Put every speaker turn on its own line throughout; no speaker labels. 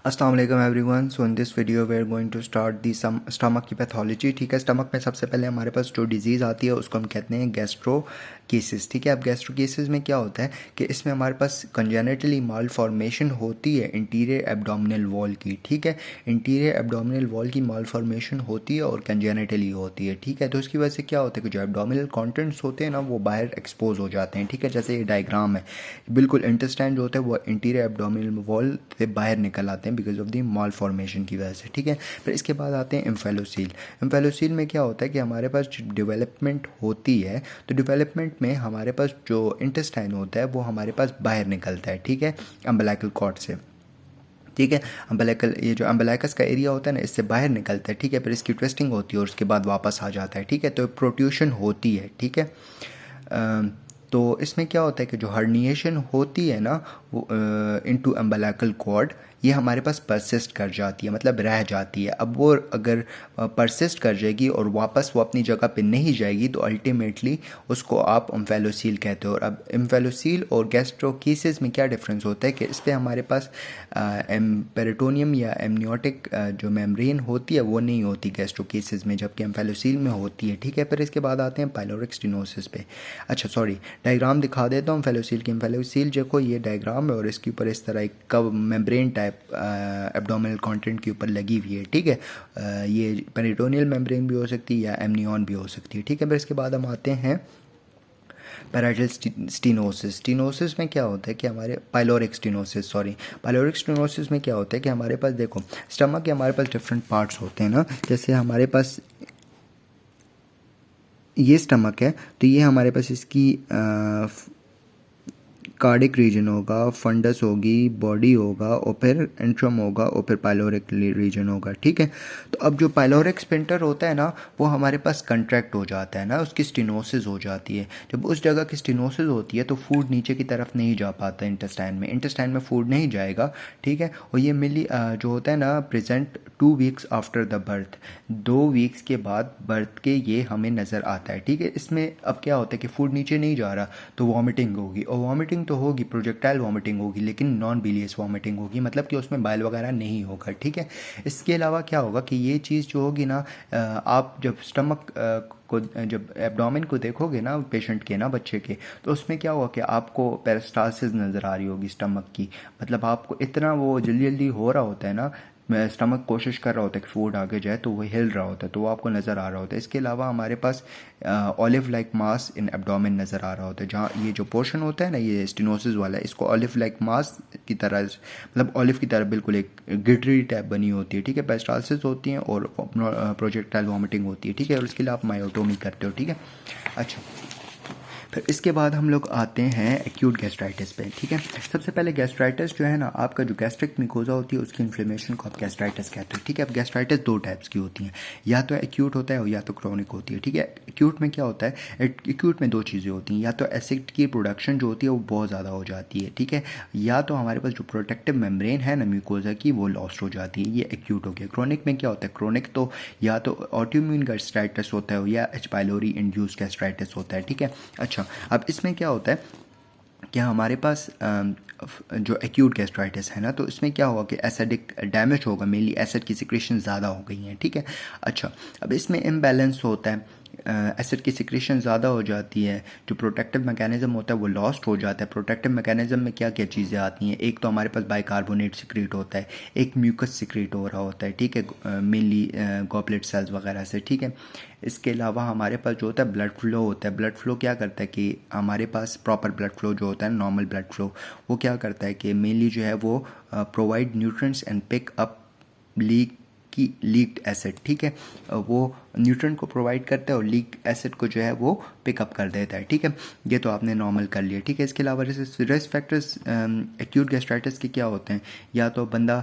अस्सलाम वालेकुम everyone. So in this video we are going to start the stomach की pathology. ठीक है, स्टमक में सबसे पहले हमारे पास जो डिजीज़ आती है उसको हम कहते हैं गैस्ट्रो केसेस। ठीक है, अब गैस्ट्रो केसेस में क्या होता है कि इसमें हमारे पास कंजेनिटली माल फॉर्मेशन होती है इंटीरियर एब्डोमिनल वॉल की। ठीक है, इंटीरियर एब्डोमिनल वॉल की माल फॉर्मेशन होती है और कंजेनिटली होती है। ठीक है, तो इसकी वजह से क्या होता है कि जो एब्डोमिनल कॉन्टेंट्स होते हैं ना वो बाहर एक्सपोज हो जाते हैं। ठीक है, जैसे ये डायग्राम है, बिल्कुल इंटेस्टाइन जो होता है वो इंटीरियर एब्डोमिनल वॉल से बाहर निकल आते हैं because of the mall formation की वजह से। ठीक है, फिर इसके बाद आते हैं इम्फेलोसील। इम्फेलोसील में क्या होता है कि हमारे पास डेवलपमेंट होती है, तो डेवलपमेंट में हमारे पास जो इंटेस्टाइन होता है वो हमारे पास बाहर निकलता है। ठीक है, अम्बिलिकल कॉर्ड से। ठीक है, अम्बिलिकल, ये जो अम्बिलिकस का एरिया होता है ना इससे बाहर निकलता है। ठीक है, फिर इसकी ट्विस्टिंग होती है और उसके बाद वापस आ जाता है। ठीक है, तो प्रोट्रूशन होती है। ठीक है, तो इसमें क्या होता है कि जो हर्निएशन होती है ना वो इनटू अम्बिलिकल कॉर्ड, ये हमारे पास परसिस्ट कर जाती है, मतलब रह जाती है। अब वो अगर परसिस्ट कर जाएगी और वापस वो अपनी जगह पे नहीं जाएगी तो अल्टीमेटली उसको आप इम्फेलोसील कहते हो। और अब इम्फेलोसील और गैस्ट्रोकीसिस में क्या डिफरेंस होता है कि इस पर हमारे पास पेरिटोनियम या एमनियोटिक जो मेम्ब्रेन होती है वो नहीं होती गैस्ट्रोकीसिस में, जबकि इम्फेलोसील में होती है। ठीक है, फिर इसके बाद आते हैं पाइलोरिक स्टेनोसिस पे। अच्छा सॉरी, डायग्राम दिखा देता हूँ फेलोसील की। फेलोसील देखो ये डायग्राम है और इसके ऊपर इस तरह एक कव मेम्ब्रेन टाइप एब्डोमिनल कंटेंट के ऊपर लगी हुई है। ठीक है, ये पेरिटोनियल मेम्ब्रेन भी हो सकती है या एमनियन भी हो सकती है। ठीक है, फिर इसके बाद हम आते हैं पैराइटल स्टीनोसिस। स्टीनोसिस में क्या होता है कि हमारे pyloric stenosis, sorry pyloric stenosis में क्या होता है कि हमारे पास देखो स्टमक के हमारे पास डिफरेंट पार्ट्स होते हैं ना, जैसे हमारे पास ये स्टमक है तो ये हमारे पास इसकी कार्डिक रीजन होगा, फंडस होगी, बॉडी होगा और फिर एंट्रम होगा और फिर पाइलोरिक रीजन होगा। ठीक है, तो अब जो पाइलोरिक स्पिंटर होता है ना वो हमारे पास कंट्रैक्ट हो जाता है ना, उसकी स्टेनोसिस हो जाती है। जब उस जगह की स्टेनोसिस होती है तो फूड नीचे की तरफ नहीं जा पाता इंटेस्टाइन में, इंटेस्टाइन में फूड नहीं जाएगा। ठीक है, और ये मिली जो होता है ना present 2 weeks after the birth, 2 weeks के बाद बर्थ के ये हमें नज़र आता है। ठीक है, इसमें अब क्या होता है कि फूड नीचे नहीं जा रहा तो वॉमिटिंग होगी, और वॉमिटिंग तो होगी, प्रोजेक्टाइल वॉमिटिंग होगी, लेकिन नॉन बिलियस वॉमिटिंग होगी, मतलब कि उसमें बाइल वगैरह नहीं होगा। ठीक है, इसके अलावा क्या होगा कि ये चीज़ जो होगी ना, आप जब स्टमक को, जब एब्डोमेन को देखोगे ना पेशेंट के ना, बच्चे के, तो उसमें क्या होगा कि आपको पेरिस्टाल्सिस नज़र आ रही होगी स्टमक की, मतलब आपको इतना वो जल्दी जल्दी हो रहा होता है ना, स्टमक कोशिश कर रहा होता है कि फूड आगे जाए तो वो हिल रहा होता है, तो वो आपको नज़र आ रहा होता है। इसके अलावा हमारे पास olive like mass in abdomen नज़र आ रहा होता है, जहाँ ये जो पोर्शन होता है ना ये स्टेनोसिस वाला है, इसको ऑलिव लाइक मास की तरह, मतलब ऑलिव की तरह बिल्कुल एक गिटरी टाइप बनी होती है। ठीक है, पेरिस्टाल्सिस होती हैं और प्रोजेक्टाइल वॉमिटिंग होती है। ठीक है, और इसके लिए आप मायोटोमी करते हो। ठीक है, अच्छा फिर इसके बाद हम लोग आते हैं एक्यूट गैस्ट्राइटिस पे। ठीक है, सबसे पहले गैस्ट्राइटिस जो है ना, आपका जो गैस्ट्रिक मिकोजा होती है उसकी इन्फ्लेमेशन को आप गैस्ट्राइटिस कहते हो। ठीक है, अब गैस्ट्राइटिस 2 टाइप्स की होती हैं, या तो एक्यूट होता है और या तो क्रॉनिक होती है। ठीक है, एक्यूट में क्या होता है, एक्यूट में 2 चीज़ें होती हैं, या तो एसिड की प्रोडक्शन जो होती है वो बहुत ज़्यादा हो जाती है। ठीक है, या तो हमारे पास जो प्रोटेक्टिव मेम्ब्रेन है ना म्यूकोजा की वो लॉस्ट हो जाती है, ये एक्यूट हो गया। क्रॉनिक में क्या होता है, क्रॉनिक तो या तो ऑटोइम्यून गैस्ट्राइटिस होता है या एच पाइलोरी इंड्यूस्ड गैस्ट्राइटिस होता है। ठीक है, अच्छा अब इसमें क्या होता है कि हमारे पास जो एक्यूट गैस्ट्राइटिस है ना, तो इसमें क्या होगा कि एसिडिक डैमेज होगा, मेनली एसिड की सिक्रेशन ज़्यादा हो गई है। ठीक है, अच्छा अब इसमें इम्बैलेंस होता है, एसिड की सिक्रेशन ज़्यादा हो जाती है, जो प्रोटेक्टिव मैकेनिज्म होता है वो लॉस्ट हो जाता है। प्रोटेक्टिव मैकेनिज्म में क्या क्या चीज़ें आती हैं, एक तो हमारे पास बाइकार्बोनेट सिक्रेट होता है, एक म्यूकस सिक्रेट हो रहा होता है। ठीक है, मेनली गॉबलेट सेल्स वगैरह से। ठीक है, इसके अलावा हमारे पास जो होता है ब्लड फ्लो होता है। ब्लड फ्लो क्या करता है कि हमारे पास प्रॉपर ब्लड फ्लो जो होता है, नॉर्मल ब्लड फ्लो, वो क्या करता है कि मेनली जो है वो provide nutrients and pick up leaked acid. ठीक है, वो न्यूट्रिएंट को प्रोवाइड करता है और लीक एसिड को जो है वो पिकअप कर देता है। ठीक है, ये तो आपने नॉर्मल कर लिया। ठीक है, इसके अलावा रिस्क फैक्टर्स एक्यूट गैस्ट्राइटिस के क्या होते हैं, या तो बंदा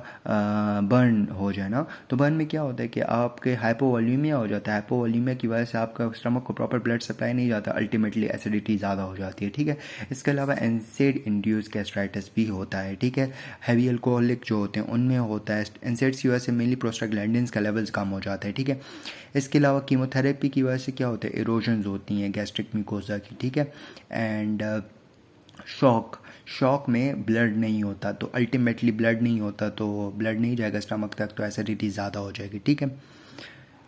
बर्न हो जाए ना, तो बर्न में क्या होता है कि आपके हाइपोवॉल्यूमिया हो जाता है, हाइपोवॉल्यूमिया की वजह से आपका स्टमक को प्रॉपर ब्लड सप्लाई नहीं जाता, अल्टीमेटली एसिडिटी ज़्यादा हो जाती है। ठीक है, इसके अलावा एनसेड इंड्यूस गैस्ट्राइटिस भी होता है। ठीक है, हैवी अल्कोहलिक जो होते हैं उनमें होता है, एनसेड्स की वजह से मेनली प्रोस्टाग्लैंडिन्स का लेवल्स कम हो जाता है। ठीक है, इसके अलावा कीमोथेरेपी की वजह से क्या होता है, इरोजन्स होती हैं गैस्ट्रिक मिकोजा की। ठीक है, एंड शॉक में ब्लड नहीं होता, तो अल्टीमेटली ब्लड नहीं होता तो ब्लड नहीं जाएगा स्टमक तक, तो एसिडिटी ज़्यादा हो जाएगी, ठीक है।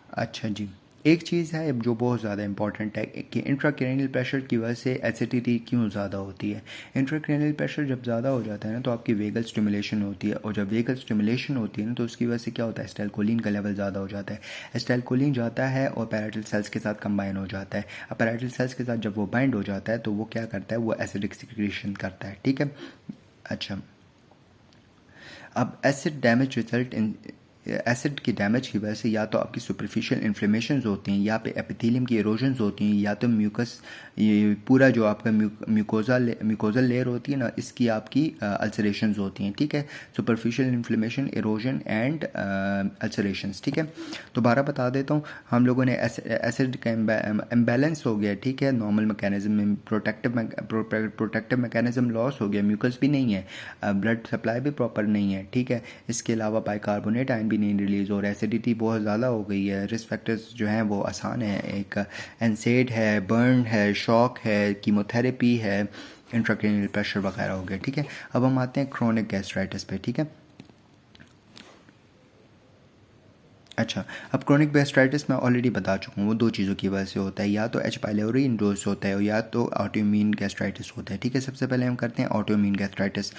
अच्छा जी, एक चीज़ है जो बहुत ज़्यादा इंपॉर्टेंट है कि इंट्राक्रैनियल प्रेशर की वजह से एसिडिटी क्यों ज़्यादा होती है। इंट्राक्रैनियल प्रेशर जब ज़्यादा हो जाता है ना तो आपकी वेगल स्टिमुलेशन होती है, और जब वेगल स्टिमुलेशन होती है ना तो उसकी वजह से क्या होता है, एसिटाइलकोलिन का लेवल ज़्यादा हो जाता है। एसिटाइलकोलिन जाता है और पैराइटल सेल्स के साथ कंबाइन हो जाता है। अब पैराइटल सेल्स के साथ जब वो बाइंड हो जाता है तो वो क्या करता है, वो एसिडिक सिक्रीशन करता है, ठीक है। अच्छा, अब acid damage result in acid की डैमेज की वजह से या तो आपकी सुपरफिशियल इन्फ्लेमेशंस होती हैं, या पे एपिथेलियम की इरोजन्स होती हैं, या तो म्यूकस, ये पूरा जो आपका म्यूकोजल लेयर होती है ना, इसकी आपकी अल्सरेशंस होती हैं, ठीक है। सुपरफिशियल इन्फ्लेमेशन, इरोजन एंड अल्सरेशंस, ठीक है। दोबारा बता देता हूँ, हम लोगों ने एसिड का इम्बैलेंस हो गया, ठीक है, नॉर्मल मैकेनिज्म में प्रोटेक्टिव मैकेनिज्म लॉस हो गया, म्यूकस भी नहीं है, ब्लड सप्लाई भी प्रॉपर नहीं है, ठीक है। इसके अलावा बाइकार्बोनेट आयन भी नहीं रिलीज़ हो रहा है, एसिडिटी बहुत ज़्यादा हो गई है। रिस्क फैक्टर्स जो हैं वो आसान है, एक एनसेड है, बर्न है, शॉक है, कीमोथेरेपी है, इंट्राक्रैनियल प्रेशर वगैरह हो गया, ठीक है। अब हम आते हैं क्रोनिक गैस्ट्राइटिस पे, ठीक है। अच्छा, अब क्रोनिक गैस्ट्राइटिस मैं ऑलरेडी बता चुका हूँ, वो दो चीज़ों की वजह से होता है, या तो एच पाइलोरी इंडोस होता है या तो ऑटोइम्यून गैस्ट्राइटिस होता है, ठीक है। सबसे पहले हम करते हैं ऑटोइम्यून गैस्ट्राइटिस।